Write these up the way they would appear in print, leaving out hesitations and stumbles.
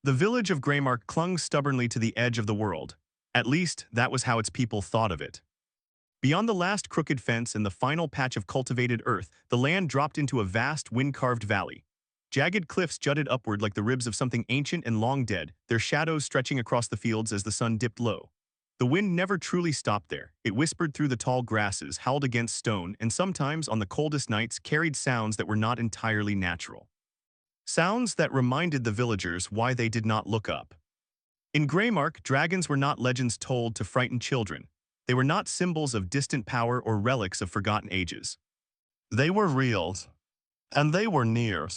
The village of Greymark clung stubbornly to the edge of the world. At least, that was how its people thought of it. Beyond the last crooked fence and the final patch of cultivated earth, the land dropped into a vast, wind-carved valley. Jagged cliffs jutted upward like the ribs of something ancient and long dead, their shadows stretching across the fields as the sun dipped low. The wind never truly stopped there. It whispered through the tall grasses, howled against stone, and sometimes, on the coldest nights, carried sounds that were not entirely natural. Sounds that reminded the villagers why they did not look up. In Greymark, dragons were not legends told to frighten children. They were not symbols of distant power or relics of forgotten ages. They were real, and they were near.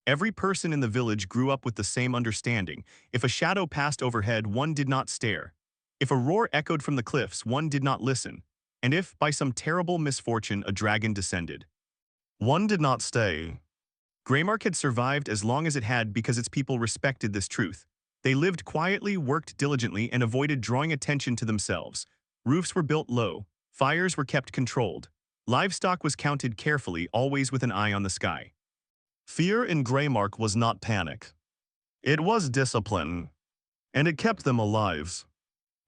Every person in the village grew up with the same understanding. If a shadow passed overhead, one did not stare. If a roar echoed from the cliffs, one did not listen. And if, by some terrible misfortune, a dragon descended, one did not stay. Greymark had survived as long as it had because its people respected this truth. They lived quietly, worked diligently, and avoided drawing attention to themselves. Roofs were built low, fires were kept controlled. Livestock was counted carefully, always with an eye on the sky. Fear in Greymark was not panic. It was discipline, and it kept them alive.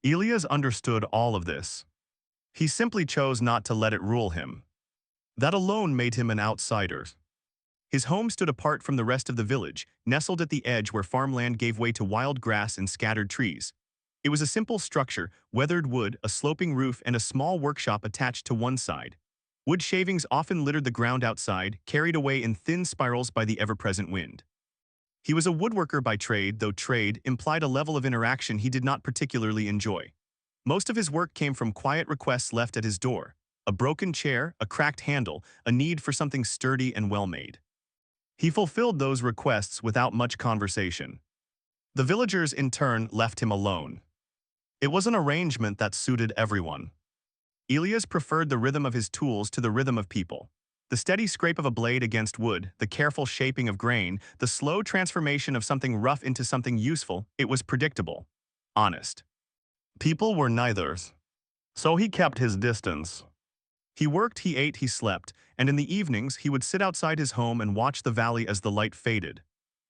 Elias understood all of this. He simply chose not to let it rule him. That alone made him an outsider. His home stood apart from the rest of the village, nestled at the edge where farmland gave way to wild grass and scattered trees. It was a simple structure, weathered wood, a sloping roof, and a small workshop attached to one side. Wood shavings often littered the ground outside, carried away in thin spirals by the ever-present wind. He was a woodworker by trade, though trade implied a level of interaction he did not particularly enjoy. Most of his work came from quiet requests left at his door: a broken chair, a cracked handle, a need for something sturdy and well-made. He fulfilled those requests without much conversation. The villagers, in turn, left him alone. It was an arrangement that suited everyone. Elias preferred the rhythm of his tools to the rhythm of people. The steady scrape of a blade against wood, the careful shaping of grain, the slow transformation of something rough into something useful, it was predictable, honest. People were neither, so he kept his distance. He worked, he ate, he slept, and in the evenings he would sit outside his home and watch the valley as the light faded.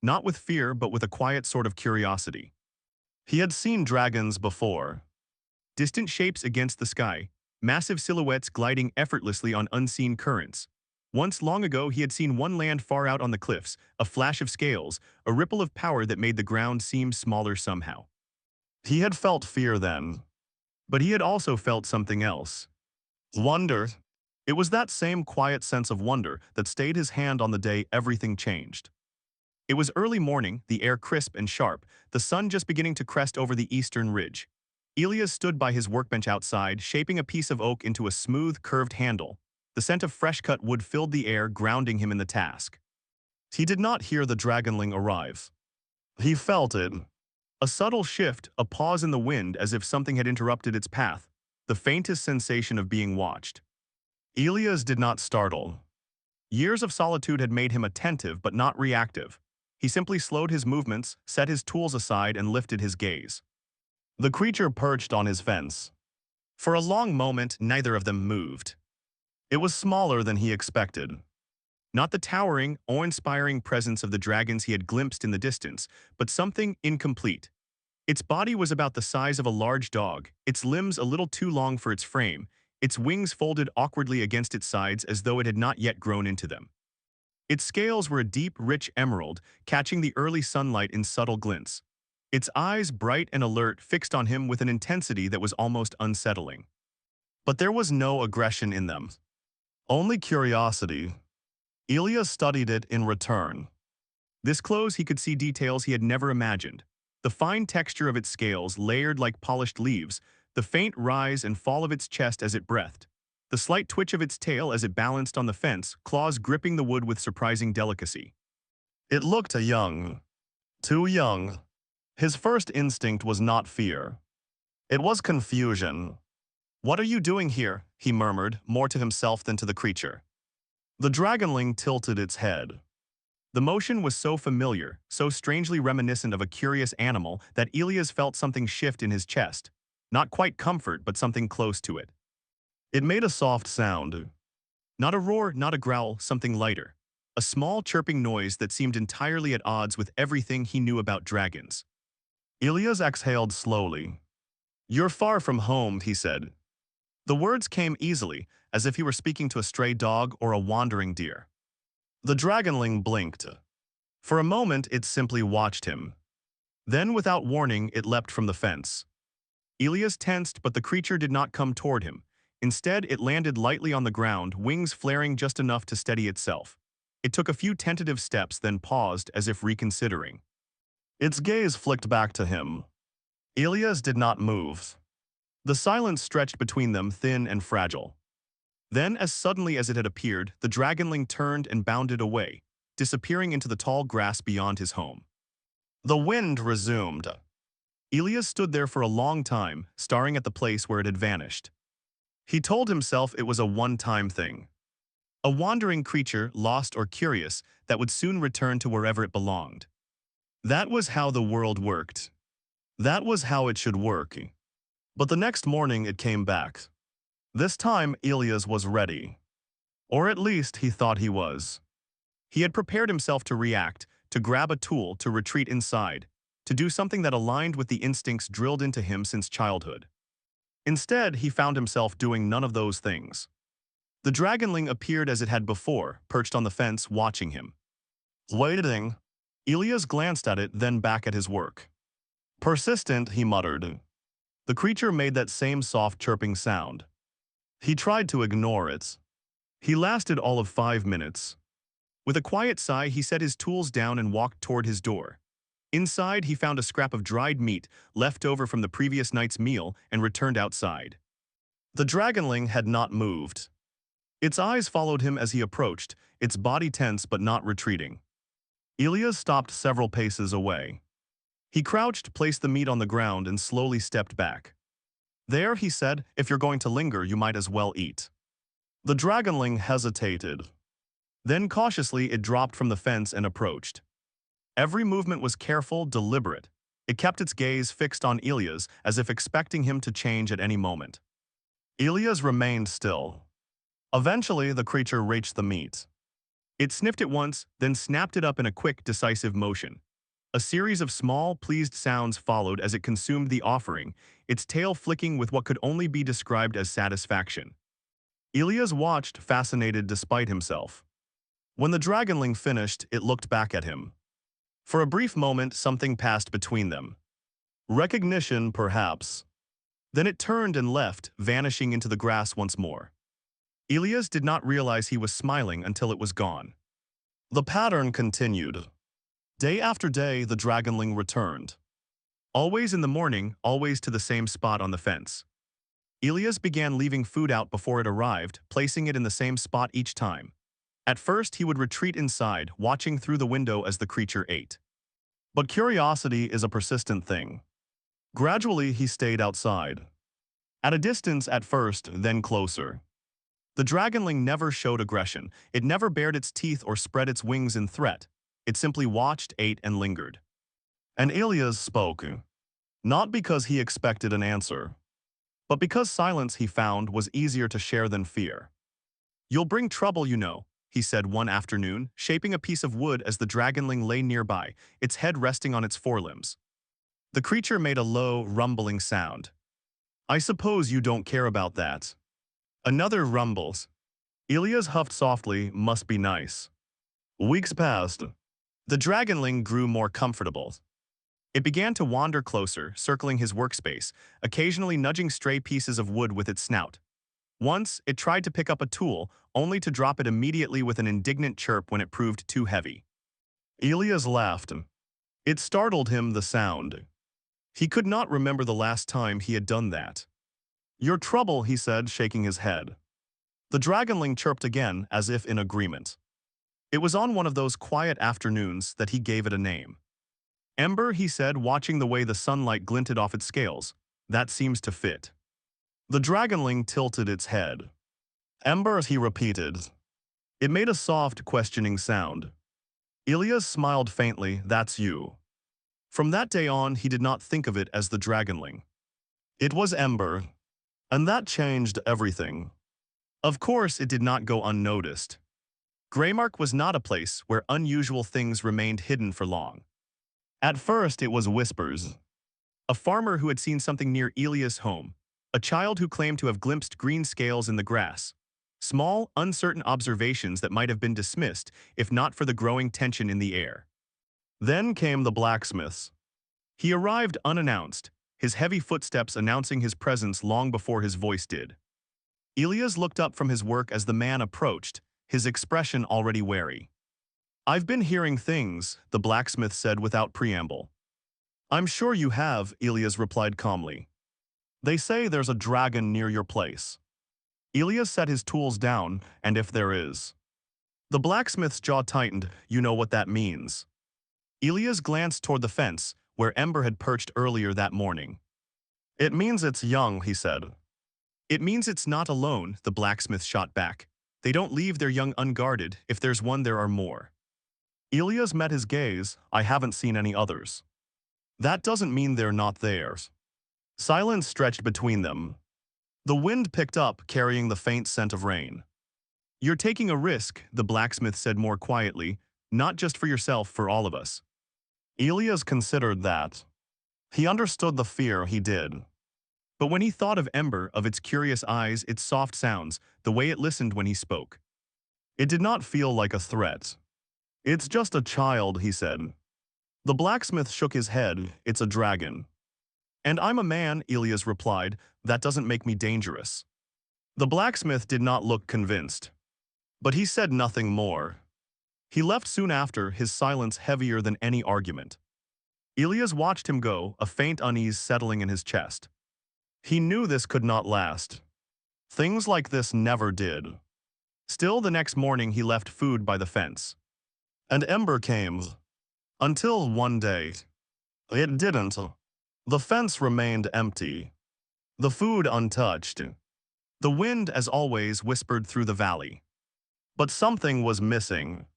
Not with fear, but with a quiet sort of curiosity. He had seen dragons before. Distant shapes against the sky, massive silhouettes gliding effortlessly on unseen currents. Once long ago he had seen one land far out on the cliffs, a flash of scales, a ripple of power that made the ground seem smaller somehow. He had felt fear then, but he had also felt something else. Wonder. It was that same quiet sense of wonder that stayed his hand on the day everything changed. It was early morning, the air crisp and sharp, the sun just beginning to crest over the eastern ridge. Elias stood by his workbench outside, shaping a piece of oak into a smooth, curved handle. The scent of fresh-cut wood filled the air, grounding him in the task. He did not hear the dragonling arrive. He felt it. A subtle shift, a pause in the wind as if something had interrupted its path, the faintest sensation of being watched. Elias did not startle. Years of solitude had made him attentive but not reactive. He simply slowed his movements, set his tools aside, and lifted his gaze. The creature perched on his fence. For a long moment, neither of them moved. It was smaller than he expected. Not the towering, awe-inspiring presence of the dragons he had glimpsed in the distance, but something incomplete. Its body was about the size of a large dog, its limbs a little too long for its frame, its wings folded awkwardly against its sides as though it had not yet grown into them. Its scales were a deep, rich emerald, catching the early sunlight in subtle glints. Its eyes, bright and alert, fixed on him with an intensity that was almost unsettling. But there was no aggression in them. Only curiosity. Elias studied it in return. This close he could see details he had never imagined. The fine texture of its scales, layered like polished leaves, the faint rise and fall of its chest as it breathed, the slight twitch of its tail as it balanced on the fence, claws gripping the wood with surprising delicacy. It looked young. Too young. His first instinct was not fear. It was confusion. "What are you doing here?" he murmured, more to himself than to the creature. The dragonling tilted its head. The motion was so familiar, so strangely reminiscent of a curious animal, that Elias felt something shift in his chest. Not quite comfort, but something close to it. It made a soft sound. Not a roar, not a growl, something lighter. a small chirping noise that seemed entirely at odds with everything he knew about dragons. Ilias exhaled slowly. "You're far from home," he said. The words came easily, as if he were speaking to a stray dog or a wandering deer. The dragonling blinked. For a moment, it simply watched him. Then, without warning, it leapt from the fence. Ilias tensed, but the creature did not come toward him. Instead, it landed lightly on the ground, wings flaring just enough to steady itself. It took a few tentative steps, then paused as if reconsidering. Its gaze flicked back to him. Ilias did not move. The silence stretched between them, thin and fragile. Then, as suddenly as it had appeared, the dragonling turned and bounded away, disappearing into the tall grass beyond his home. The wind resumed. Ilias stood there for a long time, staring at the place where it had vanished. He told himself it was a one-time thing. A wandering creature, lost or curious, that would soon return to wherever it belonged. That was how the world worked. That was how it should work. But the next morning it came back. This time Ilias was ready. Or at least he thought he was. He had prepared himself to react, to grab a tool, to retreat inside, to do something that aligned with the instincts drilled into him since childhood. Instead, he found himself doing none of those things. The dragonling appeared as it had before, perched on the fence, watching him. Waiting. Ilias glanced at it, then back at his work. Persistent, he muttered. The creature made that same soft chirping sound. He tried to ignore it. He lasted all of 5 minutes. With a quiet sigh, he set his tools down and walked toward his door. Inside, he found a scrap of dried meat left over from the previous night's meal and returned outside. The dragonling had not moved. Its eyes followed him as he approached, its body tense but not retreating. Ilias stopped several paces away. He crouched, placed the meat on the ground, and slowly stepped back. There, he said, if you're going to linger, you might as well eat. The dragonling hesitated. Then cautiously it dropped from the fence and approached. Every movement was careful, deliberate. It kept its gaze fixed on Ilias as if expecting him to change at any moment. Ilias remained still. Eventually, the creature reached the meat. It sniffed it once, then snapped it up in a quick, decisive motion. A series of small, pleased sounds followed as it consumed the offering, its tail flicking with what could only be described as satisfaction. Ilias watched, fascinated despite himself. When the dragonling finished, it looked back at him. For a brief moment, something passed between them. Recognition, perhaps. Then it turned and left, vanishing into the grass once more. Ilias did not realize he was smiling until it was gone. The pattern continued. Day after day, the dragonling returned. Always in the morning, always to the same spot on the fence. Ilias began leaving food out before it arrived, placing it in the same spot each time. At first, he would retreat inside, watching through the window as the creature ate. But curiosity is a persistent thing. Gradually, he stayed outside. At a distance at first, then closer. The dragonling never showed aggression. It never bared its teeth or spread its wings in threat. It simply watched, ate, and lingered. And Ilias spoke. Not because he expected an answer, but because silence, he found, was easier to share than fear. You'll bring trouble, you know, he said one afternoon, shaping a piece of wood as the dragonling lay nearby, its head resting on its forelimbs. The creature made a low, rumbling sound. I suppose you don't care about that. Another rumbles. Ilias huffed softly, must be nice. Weeks passed. The dragonling grew more comfortable. It began to wander closer, circling his workspace, occasionally nudging stray pieces of wood with its snout. Once, it tried to pick up a tool, only to drop it immediately with an indignant chirp when it proved too heavy. Ilias laughed. It startled him, the sound. He could not remember the last time he had done that. Your trouble, he said, shaking his head. The dragonling chirped again, as if in agreement. It was on one of those quiet afternoons that he gave it a name. Ember, he said, watching the way the sunlight glinted off its scales. That seems to fit. The dragonling tilted its head. Ember, he repeated. It made a soft, questioning sound. Ilias smiled faintly. That's you. From that day on, he did not think of it as the dragonling. It was Ember. And that changed everything. Of course, it did not go unnoticed. Greymark was not a place where unusual things remained hidden for long. At first, it was whispers. A farmer who had seen something near Elia's home. A child who claimed to have glimpsed green scales in the grass. Small, uncertain observations that might have been dismissed if not for the growing tension in the air. Then came the blacksmiths. He arrived unannounced, his heavy footsteps announcing his presence long before his voice did. Elias looked up from his work as the man approached, his expression already wary. "I've been hearing things," the blacksmith said without preamble. "I'm sure you have," Elias replied calmly. "They say there's a dragon near your place." Elias set his tools down, and if there is. The blacksmith's jaw tightened. "You know what that means." Elias glanced toward the fence, where Ember had perched earlier that morning. "It means it's young," he said. "It means it's not alone," the blacksmith shot back. "They don't leave their young unguarded. If there's one, there are more." Elias met his gaze. "I haven't seen any others." "That doesn't mean they're not theirs." Silence stretched between them. The wind picked up, carrying the faint scent of rain. "You're taking a risk," the blacksmith said more quietly, "not just for yourself, for all of us." Elias considered that. He understood the fear, he did. But when he thought of Ember, of its curious eyes, its soft sounds, the way it listened when he spoke, it did not feel like a threat. "It's just a child," he said. The blacksmith shook his head. "It's a dragon." "And I'm a man," Elias replied. "That doesn't make me dangerous." The blacksmith did not look convinced. But he said nothing more. He left soon after, his silence heavier than any argument. Elias watched him go, a faint unease settling in his chest. He knew this could not last. Things like this never did. Still, the next morning he left food by the fence. And Ember came. Until one day. It didn't. The fence remained empty. The food untouched. The wind, as always, whispered through the valley. But something was missing.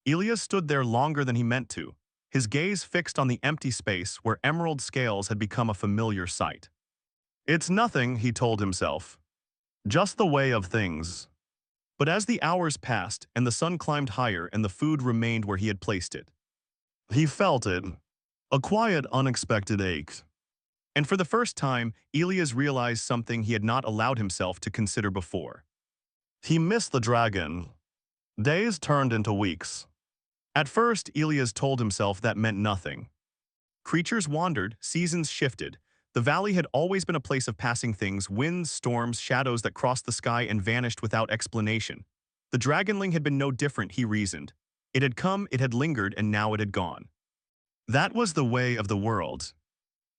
Elias stood there longer than he meant to, his gaze fixed on the empty space where emerald scales had become a familiar sight. "It's nothing," he told himself. "Just the way of things." But as the hours passed and the sun climbed higher and the food remained where he had placed it, he felt it. A quiet, unexpected ache. And for the first time, Elias realized something he had not allowed himself to consider before. He missed the dragon. Days turned into weeks. At first, Elias told himself that meant nothing. Creatures wandered, seasons shifted. The valley had always been a place of passing things, winds, storms, shadows that crossed the sky and vanished without explanation. The dragonling had been no different, he reasoned. It had come, it had lingered, and now it had gone. That was the way of the world.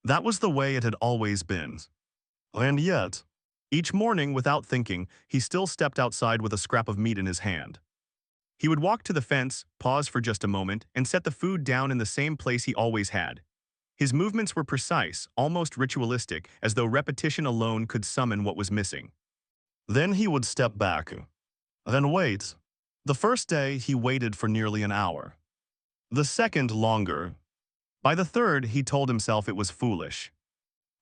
That was the way it had always been. And yet, each morning, without thinking, he still stepped outside with a scrap of meat in his hand. He would walk to the fence, pause for just a moment, and set the food down in the same place he always had. His movements were precise, almost ritualistic, as though repetition alone could summon what was missing. Then he would step back. Then wait. The first day, he waited for nearly an hour. The second, longer. By the third, he told himself it was foolish.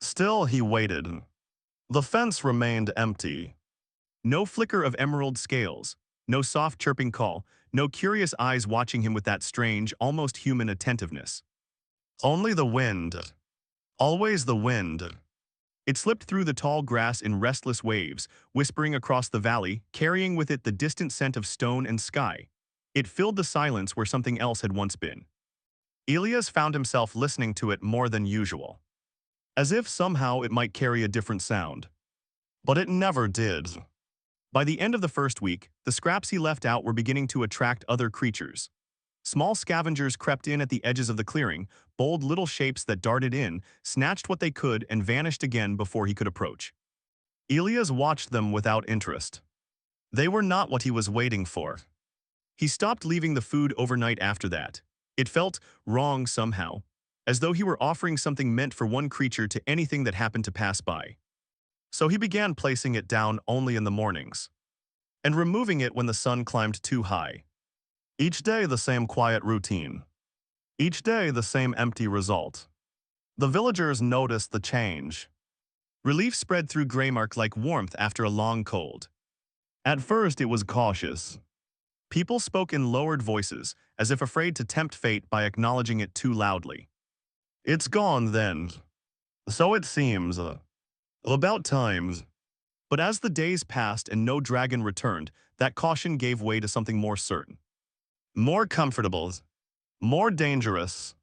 Still, he waited. The fence remained empty. No flicker of emerald scales, no soft chirping call, no curious eyes watching him with that strange, almost human attentiveness. Only the wind. Always the wind. It slipped through the tall grass in restless waves, whispering across the valley, carrying with it the distant scent of stone and sky. It filled the silence where something else had once been. Elias found himself listening to it more than usual, as if somehow it might carry a different sound. But it never did. By the end of the first week, the scraps he left out were beginning to attract other creatures. Small scavengers crept in at the edges of the clearing, bold little shapes that darted in, snatched what they could, and vanished again before he could approach. Elias watched them without interest. They were not what he was waiting for. He stopped leaving the food overnight after that. It felt wrong somehow, as though he were offering something meant for one creature to anything that happened to pass by. So he began placing it down only in the mornings, and removing it when the sun climbed too high. Each day the same quiet routine. Each day the same empty result. The villagers noticed the change. Relief spread through Greymark like warmth after a long cold. At first it was cautious. People spoke in lowered voices, as if afraid to tempt fate by acknowledging it too loudly. It's gone then. So it seems. About time. But as the days passed and no dragon returned, that caution gave way to something more certain. More comfortable. More dangerous.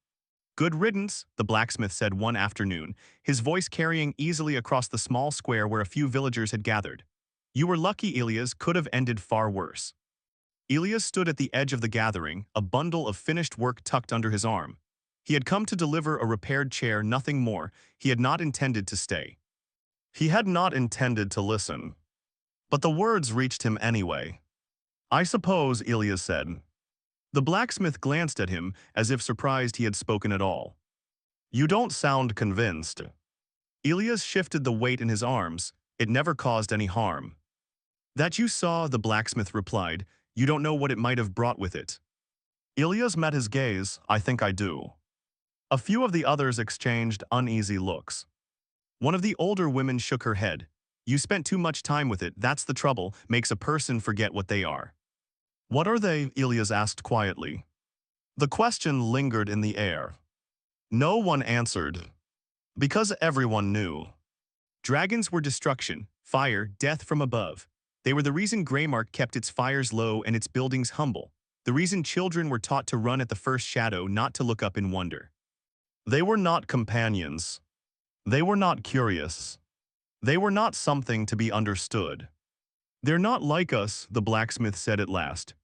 Good riddance, the blacksmith said one afternoon, his voice carrying easily across the small square where a few villagers had gathered. You were lucky, Elias, could have ended far worse. Elias stood at the edge of the gathering, a bundle of finished work tucked under his arm. He had come to deliver a repaired chair, nothing more. He had not intended to stay. He had not intended to listen. But the words reached him anyway. I suppose, Elias said. The blacksmith glanced at him, as if surprised he had spoken at all. You don't sound convinced. Elias shifted the weight in his arms. It never caused any harm. That you saw, the blacksmith replied. You don't know what it might have brought with it. Elias met his gaze. I think I do. A few of the others exchanged uneasy looks. One of the older women shook her head. You spent too much time with it, that's the trouble, makes a person forget what they are. What are they? Elias asked quietly. The question lingered in the air. No one answered. Because everyone knew. Dragons were destruction, fire, death from above. They were the reason Greymark kept its fires low and its buildings humble. The reason children were taught to run at the first shadow, not to look up in wonder. They were not companions. They were not curious. They were not something to be understood. They're not like us, the blacksmith said at last.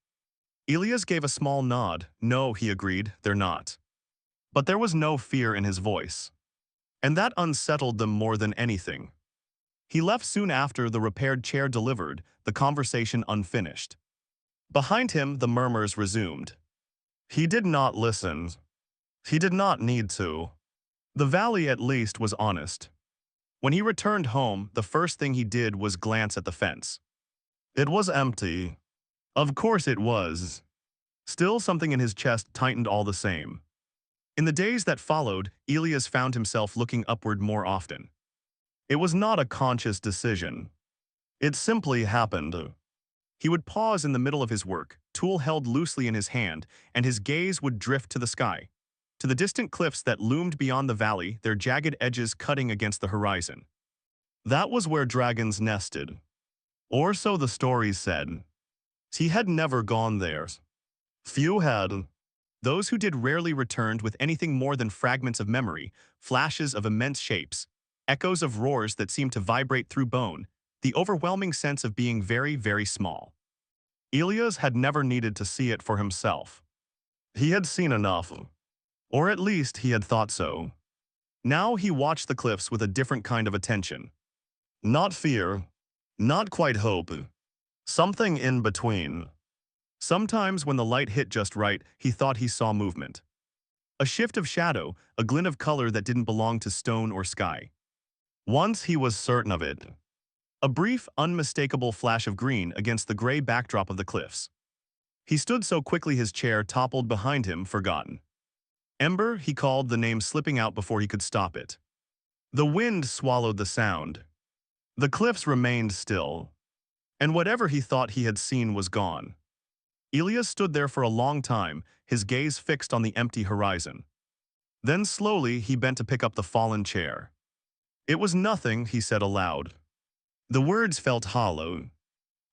Elias gave a small nod. No, he agreed, they're not. But there was no fear in his voice. And that unsettled them more than anything. He left soon after the repaired chair delivered, the conversation unfinished. Behind him, the murmurs resumed. He did not listen. He did not need to. The valley, at least, was honest. When he returned home, the first thing he did was glance at the fence. It was empty. Of course it was. Still, something in his chest tightened all the same. In the days that followed, Elias found himself looking upward more often. It was not a conscious decision. It simply happened. He would pause in the middle of his work, tool held loosely in his hand, and his gaze would drift to the sky, to the distant cliffs that loomed beyond the valley, their jagged edges cutting against the horizon. That was where dragons nested. Or so the stories said. He had never gone there. Few had. Those who did rarely returned with anything more than fragments of memory, flashes of immense shapes, echoes of roars that seemed to vibrate through bone, the overwhelming sense of being very, very small. Elias had never needed to see it for himself. He had seen enough. Or at least he had thought so. Now he watched the cliffs with a different kind of attention. Not fear. Not quite hope. Something in between. Sometimes when the light hit just right, he thought he saw movement. A shift of shadow, a glint of color that didn't belong to stone or sky. Once he was certain of it. A brief, unmistakable flash of green against the gray backdrop of the cliffs. He stood so quickly his chair toppled behind him, forgotten. Ember, he called, the name slipping out before he could stop it. The wind swallowed the sound. The cliffs remained still. And whatever he thought he had seen was gone. Elias stood there for a long time, his gaze fixed on the empty horizon. Then slowly he bent to pick up the fallen chair. It was nothing, he said aloud. The words felt hollow.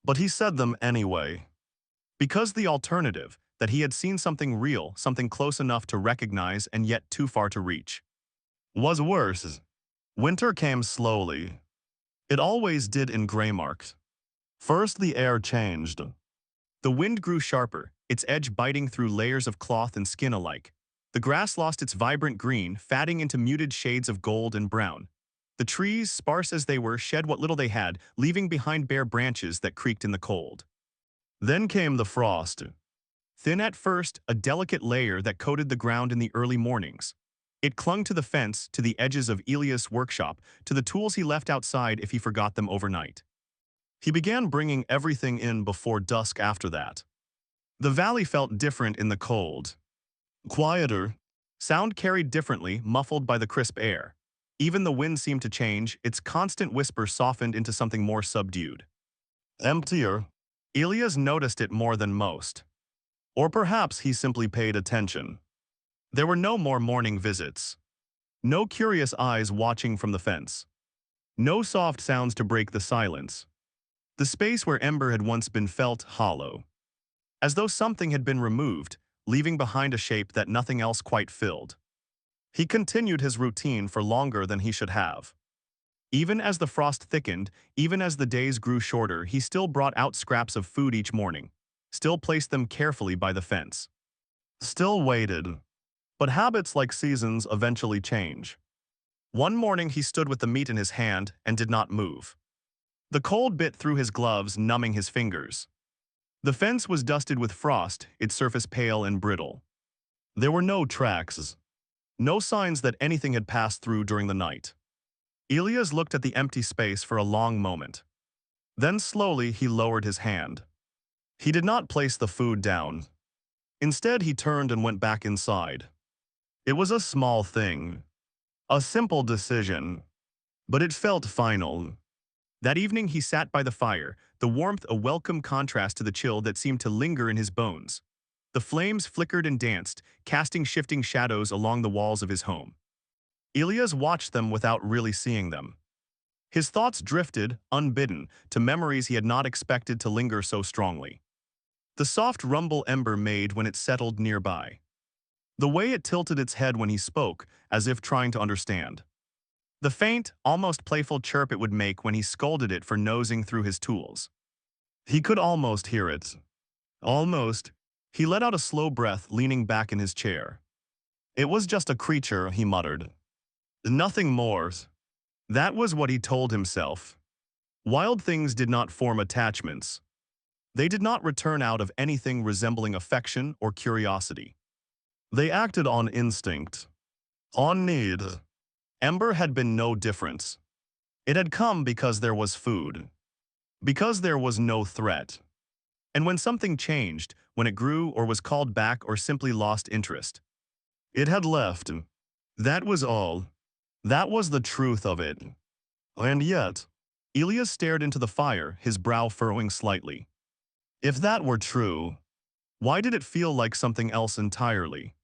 But he said them anyway. Because the alternative, that he had seen something real, something close enough to recognize and yet too far to reach, was worse. Winter came slowly. It always did in Greymark. First the air changed. The wind grew sharper, its edge biting through layers of cloth and skin alike. The grass lost its vibrant green, fading into muted shades of gold and brown. The trees, sparse as they were, shed what little they had, leaving behind bare branches that creaked in the cold. Then came the frost. Thin at first, a delicate layer that coated the ground in the early mornings. It clung to the fence, to the edges of Elias' workshop, to the tools he left outside if he forgot them overnight. He began bringing everything in before dusk after that. The valley felt different in the cold. Quieter. Sound carried differently, muffled by the crisp air. Even the wind seemed to change, its constant whisper softened into something more subdued. Emptier. Elias noticed it more than most. Or perhaps he simply paid attention. There were no more morning visits. No curious eyes watching from the fence. No soft sounds to break the silence. The space where Ember had once been felt hollow. As though something had been removed, leaving behind a shape that nothing else quite filled. He continued his routine for longer than he should have. Even as the frost thickened, even as the days grew shorter, he still brought out scraps of food each morning, still placed them carefully by the fence. Still waited. But habits like seasons eventually change. One morning he stood with the meat in his hand and did not move. The cold bit through his gloves, numbing his fingers. The fence was dusted with frost, its surface pale and brittle. There were no tracks. No signs that anything had passed through during the night. Elias looked at the empty space for a long moment. Then slowly he lowered his hand. He did not place the food down. Instead he turned and went back inside. It was a small thing. A simple decision. But it felt final. That evening he sat by the fire, the warmth a welcome contrast to the chill that seemed to linger in his bones. The flames flickered and danced, casting shifting shadows along the walls of his home. Elias watched them without really seeing them. His thoughts drifted, unbidden, to memories he had not expected to linger so strongly. The soft rumble Ember made when it settled nearby. The way it tilted its head when he spoke, as if trying to understand. The faint, almost playful chirp it would make when he scolded it for nosing through his tools. He could almost hear it. Almost. He let out a slow breath, leaning back in his chair. It was just a creature, he muttered. Nothing more. That was what he told himself. Wild things did not form attachments. They did not return out of anything resembling affection or curiosity. They acted on instinct. On need. Ember had been no different. It had come because there was food. Because there was no threat. And when something changed, when it grew or was called back or simply lost interest, it had left. That was all. That was the truth of it. And yet, Elias stared into the fire, his brow furrowing slightly. If that were true, why did it feel like something else entirely?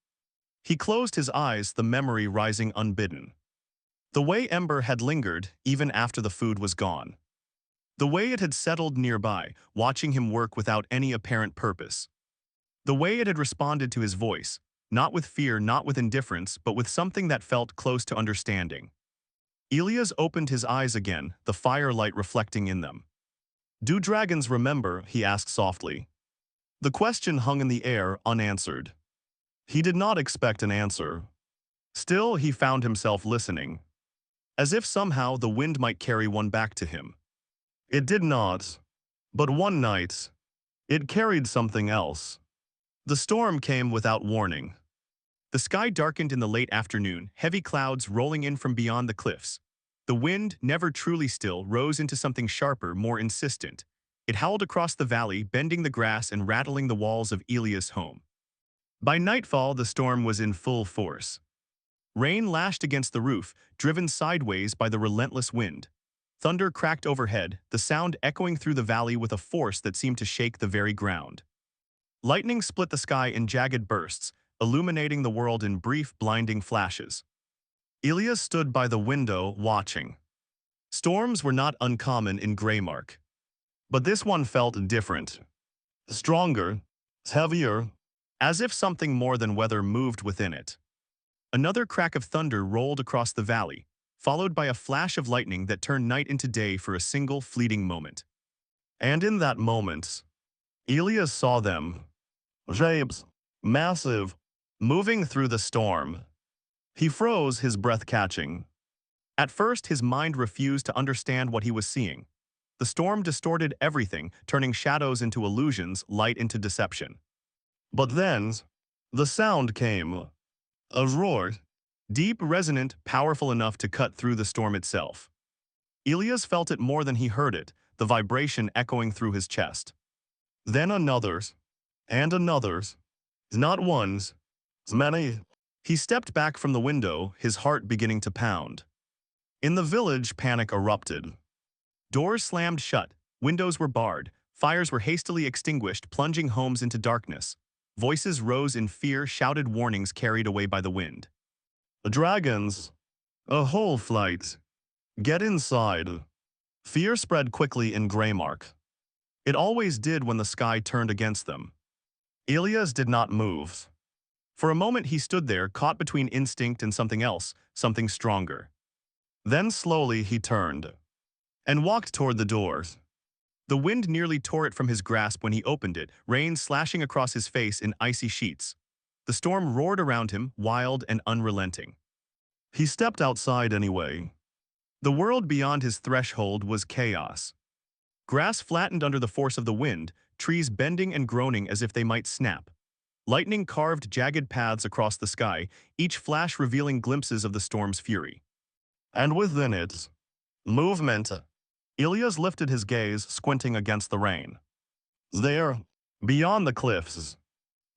He closed his eyes, the memory rising unbidden. The way Ember had lingered, even after the food was gone. The way it had settled nearby, watching him work without any apparent purpose. The way it had responded to his voice, not with fear, not with indifference, but with something that felt close to understanding. Elias opened his eyes again, the firelight reflecting in them. Do dragons remember? He asked softly. The question hung in the air, unanswered. He did not expect an answer. Still, he found himself listening. As if somehow the wind might carry one back to him. It did not. But one night, it carried something else. The storm came without warning. The sky darkened in the late afternoon, heavy clouds rolling in from beyond the cliffs. The wind, never truly still, rose into something sharper, more insistent. It howled across the valley, bending the grass and rattling the walls of Elias' home. By nightfall, the storm was in full force. Rain lashed against the roof, driven sideways by the relentless wind. Thunder cracked overhead, the sound echoing through the valley with a force that seemed to shake the very ground. Lightning split the sky in jagged bursts, illuminating the world in brief, blinding flashes. Elias stood by the window, watching. Storms were not uncommon in Greymark. But this one felt different. Stronger, heavier, as if something more than weather moved within it. Another crack of thunder rolled across the valley, followed by a flash of lightning that turned night into day for a single fleeting moment. And in that moment, Elias saw them. Shapes, massive, moving through the storm. He froze, his breath catching. At first, his mind refused to understand what he was seeing. The storm distorted everything, turning shadows into illusions, light into deception. But then, the sound came. A roar. Deep, resonant, powerful enough to cut through the storm itself. Elias felt it more than he heard it, the vibration echoing through his chest. Then another's. And another's. Not one's. Many. He stepped back from the window, his heart beginning to pound. In the village, panic erupted. Doors slammed shut, windows were barred, Fires were hastily extinguished, plunging homes into darkness. Voices rose in fear, shouted warnings carried away by the wind. "The dragons! A whole flight! Get inside!" Fear spread quickly in Greymark. It always did when the sky turned against them. Elias did not move. For a moment he stood there, caught between instinct and something else, something stronger. Then slowly he turned and walked toward the door. The wind nearly tore it from his grasp when he opened it, rain slashing across his face in icy sheets. The storm roared around him, wild and unrelenting. He stepped outside anyway. The world beyond his threshold was chaos. Grass flattened under the force of the wind, trees bending and groaning as if they might snap. Lightning carved jagged paths across the sky, each flash revealing glimpses of the storm's fury. And within it, movement. Ilias lifted his gaze, squinting against the rain. There, beyond the cliffs,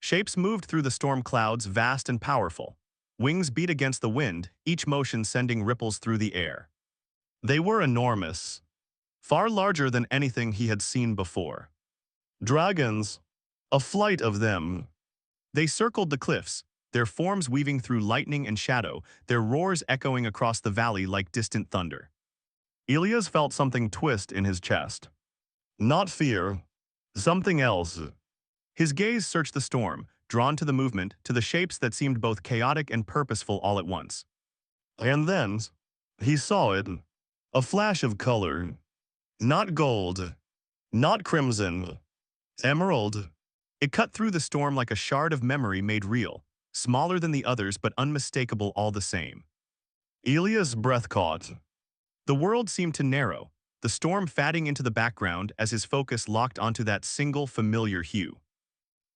shapes moved through the storm clouds, vast and powerful. Wings beat against the wind, each motion sending ripples through the air. They were enormous, far larger than anything he had seen before. Dragons, a flight of them. They circled the cliffs, their forms weaving through lightning and shadow, their roars echoing across the valley like distant thunder. Ilias felt something twist in his chest. Not fear, something else. His gaze searched the storm, drawn to the movement, to the shapes that seemed both chaotic and purposeful all at once. And then, he saw it, a flash of color. Not gold, not crimson, emerald. It cut through the storm like a shard of memory made real, smaller than the others but unmistakable all the same. Ilias' breath caught. The world seemed to narrow, the storm fading into the background as his focus locked onto that single familiar hue.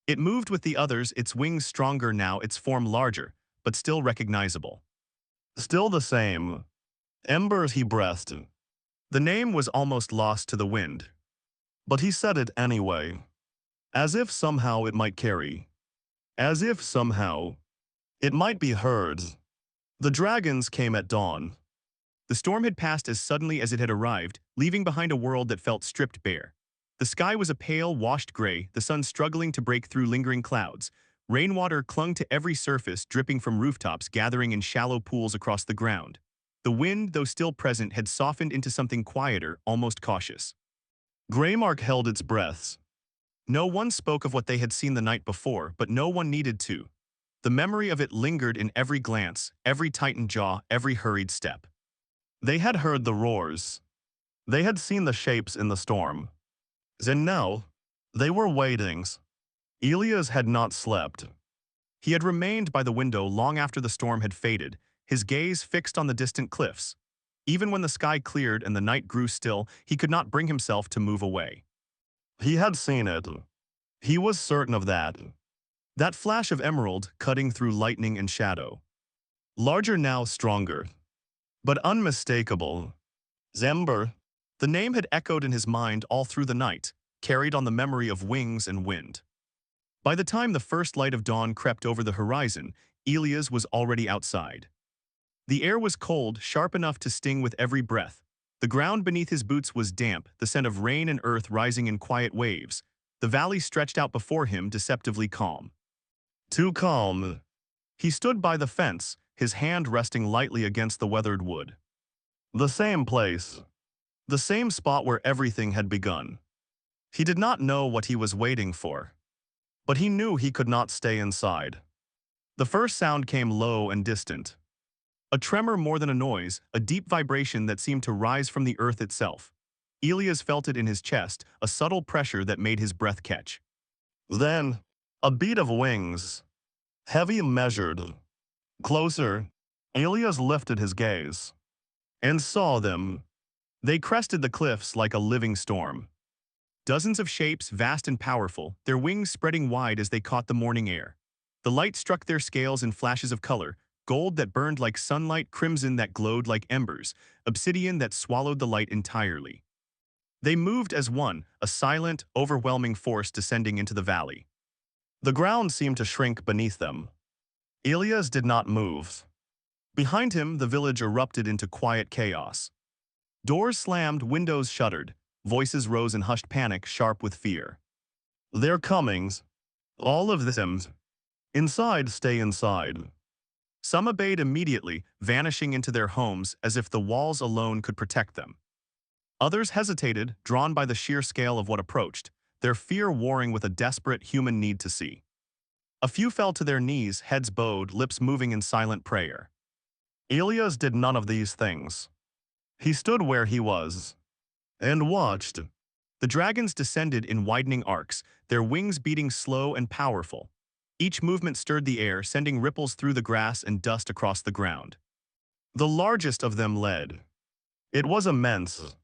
It moved with the others, its wings stronger now, its form larger, but still recognizable. Still the same. Embers, he breathed. The name was almost lost to the wind. But he said it anyway. As if somehow it might carry. As if somehow it might be heard. The dragons came at dawn. The storm had passed as suddenly as it had arrived, leaving behind a world that felt stripped bare. The sky was a pale, washed gray, the sun struggling to break through lingering clouds. Rainwater clung to every surface, dripping from rooftops, gathering in shallow pools across the ground. The wind, though still present, had softened into something quieter, almost cautious. Greymark held its breaths. No one spoke of what they had seen the night before, but no one needed to. The memory of it lingered in every glance, every tightened jaw, every hurried step. They had heard the roars. They had seen the shapes in the storm. And now, they were waiting. Ilias had not slept. He had remained by the window long after the storm had faded, his gaze fixed on the distant cliffs. Even when the sky cleared and the night grew still, he could not bring himself to move away. He had seen it. He was certain of that. That flash of emerald cutting through lightning and shadow. Larger now, stronger. But unmistakable. Zember. The name had echoed in his mind all through the night, carried on the memory of wings and wind. By the time the first light of dawn crept over the horizon, Ilias was already outside. The air was cold, sharp enough to sting with every breath. The ground beneath his boots was damp, the scent of rain and earth rising in quiet waves. The valley stretched out before him, deceptively calm. Too calm. He stood by the fence, his hand resting lightly against the weathered wood. The same place. The same spot where everything had begun. He did not know what he was waiting for. But he knew he could not stay inside. The first sound came low and distant. A tremor more than a noise, a deep vibration that seemed to rise from the earth itself. Ilias felt it in his chest, a subtle pressure that made his breath catch. Then, a beat of wings. Heavy and measured. Closer. Ilias lifted his gaze. And saw them. They crested the cliffs like a living storm. Dozens of shapes, vast and powerful, their wings spreading wide as they caught the morning air. The light struck their scales in flashes of color, gold that burned like sunlight, crimson that glowed like embers, obsidian that swallowed the light entirely. They moved as one, a silent, overwhelming force descending into the valley. The ground seemed to shrink beneath them. Ilias did not move. Behind him, the village erupted into quiet chaos. Doors slammed, windows shuttered. Voices rose in hushed panic, sharp with fear. "They're coming. All of them. Inside, stay inside." Some obeyed immediately, vanishing into their homes as if the walls alone could protect them. Others hesitated, drawn by the sheer scale of what approached, their fear warring with a desperate human need to see. A few fell to their knees, heads bowed, lips moving in silent prayer. Elias did none of these things. He stood where he was and watched. The dragons descended in widening arcs, their wings beating slow and powerful. Each movement stirred the air, sending ripples through the grass and dust across the ground. The largest of them led. It was immense.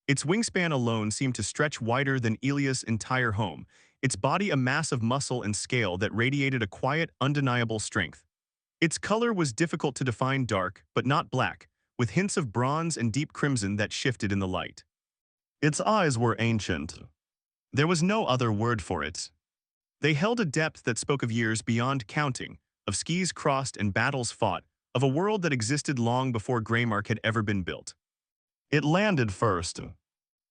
Its wingspan alone seemed to stretch wider than Elias' entire home, its body a mass of muscle and scale that radiated a quiet, undeniable strength. Its color was difficult to define, dark, but not black, with hints of bronze and deep crimson that shifted in the light. Its eyes were ancient. There was no other word for it. They held a depth that spoke of years beyond counting, of skis crossed and battles fought, of a world that existed long before Greymark had ever been built. It landed first.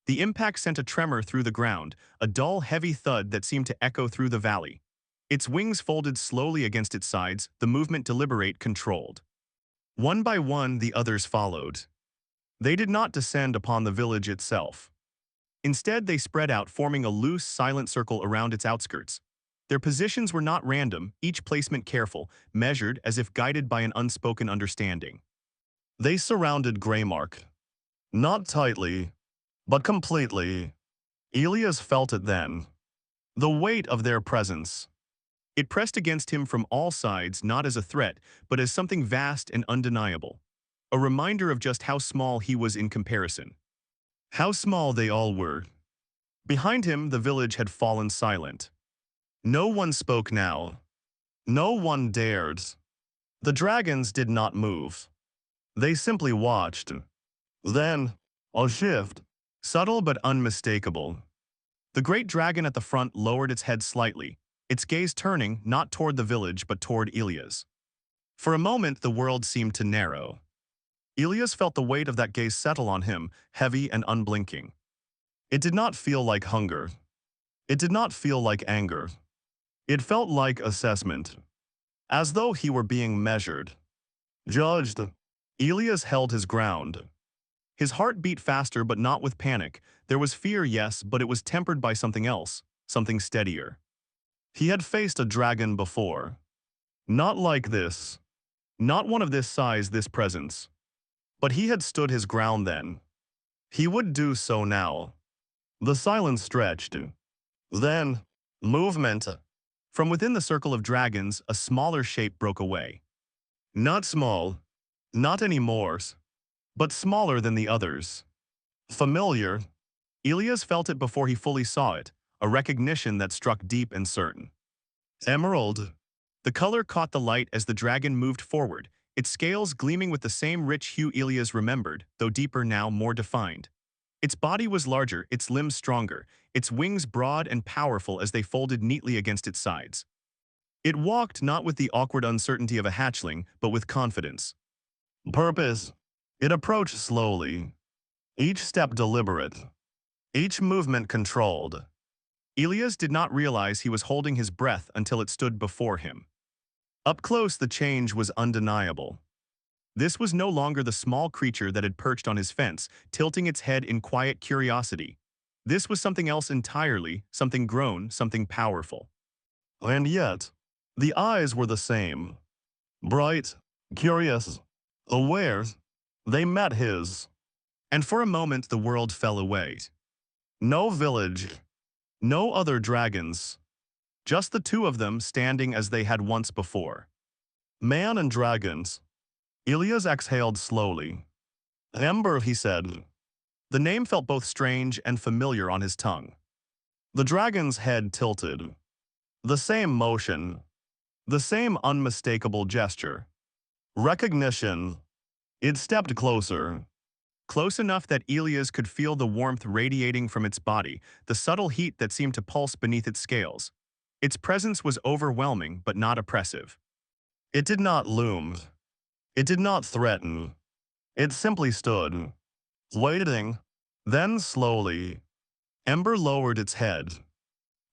The impact sent a tremor through the ground, a dull, heavy thud that seemed to echo through the valley. Its wings folded slowly against its sides, the movement deliberate, controlled. One by one, the others followed. They did not descend upon the village itself. Instead, they spread out, forming a loose, silent circle around its outskirts. Their positions were not random, each placement careful, measured as if guided by an unspoken understanding. They surrounded Greymark. Not tightly, but completely. Elias felt it then. The weight of their presence. It pressed against him from all sides, not as a threat, but as something vast and undeniable. A reminder of just how small he was in comparison. How small they all were. Behind him, the village had fallen silent. No one spoke now. No one dared. The dragons did not move. They simply watched. Then, a shift. Subtle but unmistakable. The great dragon at the front lowered its head slightly, its gaze turning not toward the village but toward Elias. For a moment, the world seemed to narrow. Elias felt the weight of that gaze settle on him, heavy and unblinking. It did not feel like hunger. It did not feel like anger. It felt like assessment, as though he were being measured, judged. Elias held his ground. His heart beat faster, but not with panic. There was fear, yes, but it was tempered by something else, something steadier. He had faced a dragon before. Not like this. Not one of this size, this presence. But he had stood his ground then. He would do so now. The silence stretched. Then, movement. From within the circle of dragons, a smaller shape broke away. Not small, not anymore, but smaller than the others. Familiar. Elias felt it before he fully saw it, a recognition that struck deep and certain. Emerald. The color caught the light as the dragon moved forward, its scales gleaming with the same rich hue Elias remembered, though deeper now, more defined. Its body was larger, its limbs stronger, its wings broad and powerful as they folded neatly against its sides. It walked not with the awkward uncertainty of a hatchling, but with confidence. Purpose. It approached slowly, each step deliberate, each movement controlled. Elias did not realize he was holding his breath until it stood before him. Up close, the change was undeniable. This was no longer the small creature that had perched on his fence, tilting its head in quiet curiosity. This was something else entirely, something grown, something powerful. And yet, the eyes were the same. Bright, curious, aware. They met his. And for a moment, the world fell away. No village, no other dragons. Just the two of them standing as they had once before. Man and dragons. Elias exhaled slowly. Ember, he said. The name felt both strange and familiar on his tongue. The dragon's head tilted. The same motion. The same unmistakable gesture. Recognition. It stepped closer. Close enough that Elias could feel the warmth radiating from its body, the subtle heat that seemed to pulse beneath its scales. Its presence was overwhelming but not oppressive. It did not loom. It did not threaten. It simply stood, waiting. Then slowly, Ember lowered its head.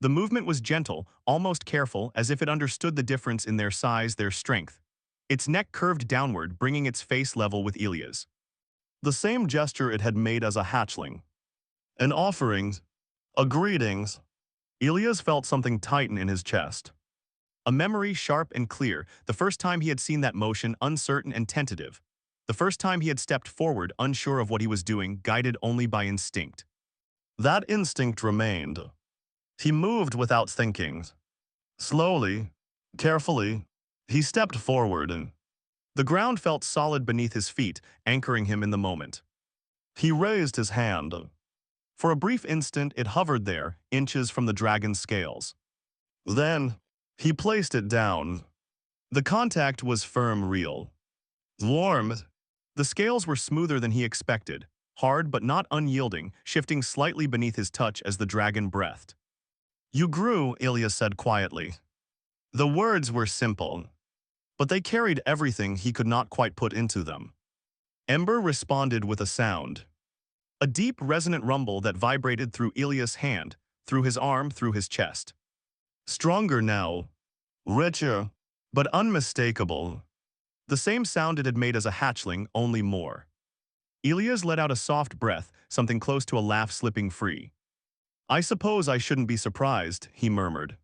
The movement was gentle, almost careful, as if it understood the difference in their size, their strength. Its neck curved downward, bringing its face level with Elia's. The same gesture it had made as a hatchling. An offering, a greetings. Elias felt something tighten in his chest. A memory sharp and clear, the first time he had seen that motion, uncertain and tentative. The first time he had stepped forward, unsure of what he was doing, guided only by instinct. That instinct remained. He moved without thinking. Slowly, carefully, he stepped forward. The ground felt solid beneath his feet, anchoring him in the moment. He raised his hand. For a brief instant, it hovered there, inches from the dragon's scales. Then, he placed it down. The contact was firm, real. Warm. The scales were smoother than he expected, hard but not unyielding, shifting slightly beneath his touch as the dragon breathed. You grew, Elias said quietly. The words were simple, but they carried everything he could not quite put into them. Ember responded with a sound. A deep, resonant rumble that vibrated through Elias' hand, through his arm, through his chest. Stronger now. Richer, but unmistakable. The same sound it had made as a hatchling, only more. Elias let out a soft breath, something close to a laugh slipping free. I suppose I shouldn't be surprised, he murmured.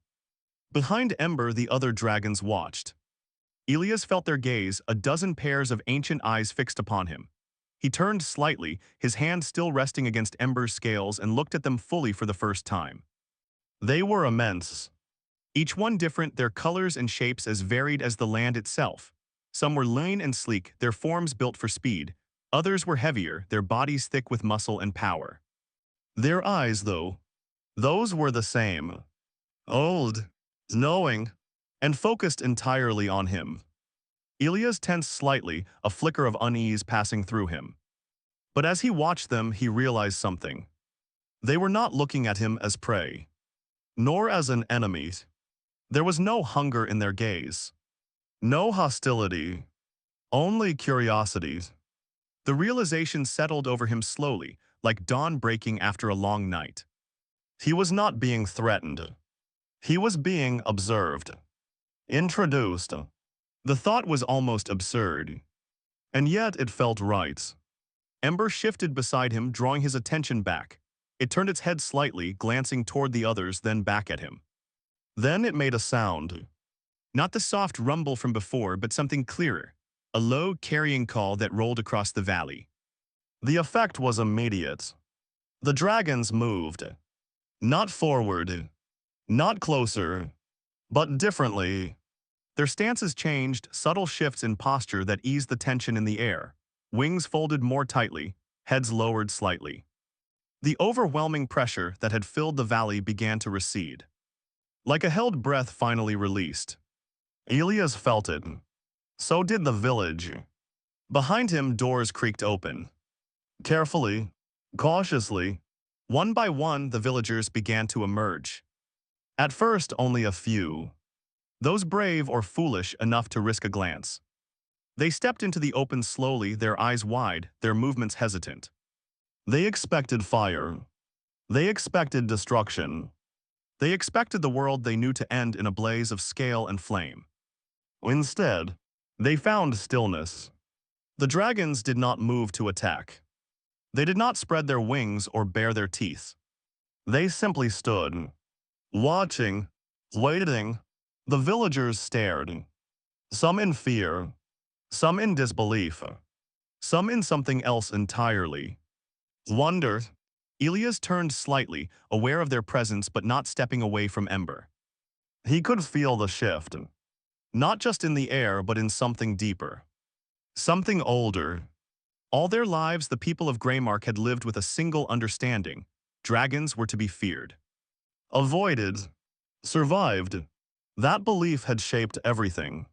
Behind Ember, the other dragons watched. Elias felt their gaze, a dozen pairs of ancient eyes fixed upon him. He turned slightly, his hand still resting against Ember's scales, and looked at them fully for the first time. They were immense. Each one different, their colors and shapes as varied as the land itself. Some were lean and sleek, their forms built for speed. Others were heavier, their bodies thick with muscle and power. Their eyes, though, those were the same. Old, knowing, and focused entirely on him. Elias tensed slightly, a flicker of unease passing through him. But as he watched them, he realized something. They were not looking at him as prey, nor as an enemy. There was no hunger in their gaze. No hostility. Only curiosity. The realization settled over him slowly, like dawn breaking after a long night. He was not being threatened. He was being observed. Introduced. The thought was almost absurd. And yet it felt right. Ember shifted beside him, drawing his attention back. It turned its head slightly, glancing toward the others, then back at him. Then it made a sound. Not the soft rumble from before, but something clearer. A low, carrying call that rolled across the valley. The effect was immediate. The dragons moved. Not forward. Not closer. But differently. Their stances changed, subtle shifts in posture that eased the tension in the air. Wings folded more tightly, heads lowered slightly. The overwhelming pressure that had filled the valley began to recede. Like a held breath finally released. Elias felt it. So did the village. Behind him, doors creaked open. Carefully, cautiously, one by one, the villagers began to emerge. At first, only a few. Those brave or foolish enough to risk a glance. They stepped into the open slowly, their eyes wide, their movements hesitant. They expected fire. They expected destruction. They expected the world they knew to end in a blaze of scale and flame. Instead, they found stillness. The dragons did not move to attack. They did not spread their wings or bare their teeth. They simply stood, watching, waiting. The villagers stared, some in fear, some in disbelief, some in something else entirely. Wonder. Elias turned slightly, aware of their presence but not stepping away from Ember. He could feel the shift, not just in the air but in something deeper. Something older. All their lives, the people of Greymark had lived with a single understanding. Dragons were to be feared. Avoided. Survived. That belief had shaped everything.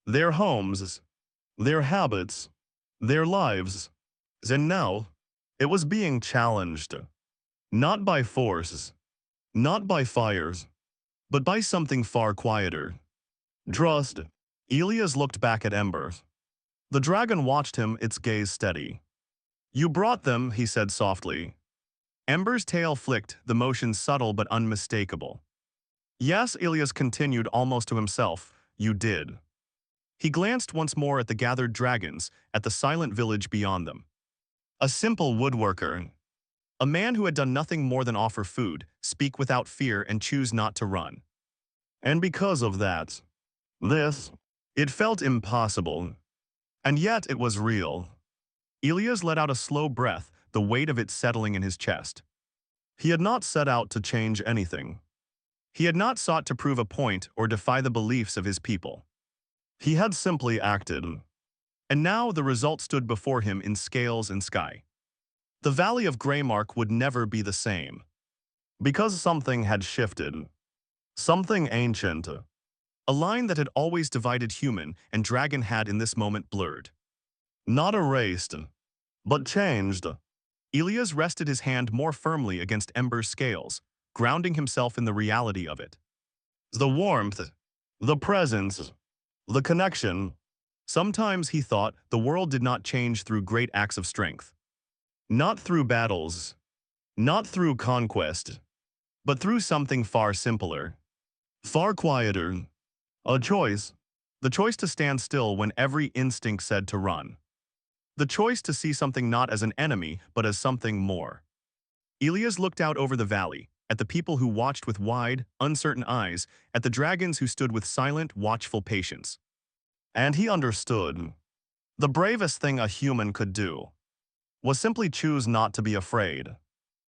Their homes, their habits, their lives. And now, it was being challenged. Not by force, not by fires, but by something far quieter. Trust. Elias looked back at Ember. The dragon watched him, its gaze steady. You brought them, he said softly. Ember's tail flicked, the motion subtle but unmistakable. Yes, Ilias continued almost to himself, you did. He glanced once more at the gathered dragons, at the silent village beyond them. A simple woodworker. A man who had done nothing more than offer food, speak without fear and choose not to run. And because of that, it felt impossible. And yet it was real. Ilias let out a slow breath, the weight of it settling in his chest. He had not set out to change anything. He had not sought to prove a point or defy the beliefs of his people. He had simply acted. And now the result stood before him in scales and sky. The Valley of Greymark would never be the same. Because something had shifted. Something ancient. A line that had always divided human and dragon had in this moment blurred. Not erased, but changed. Ilias rested his hand more firmly against Ember's scales, grounding himself in the reality of it. The warmth, the presence, the connection. Sometimes, he thought, the world did not change through great acts of strength. Not through battles, not through conquest, but through something far simpler, far quieter. A choice. The choice to stand still when every instinct said to run. The choice to see something not as an enemy, but as something more. Ilias looked out over the valley, at the people who watched with wide, uncertain eyes, at the dragons who stood with silent, watchful patience. And he understood. The bravest thing a human could do was simply choose not to be afraid.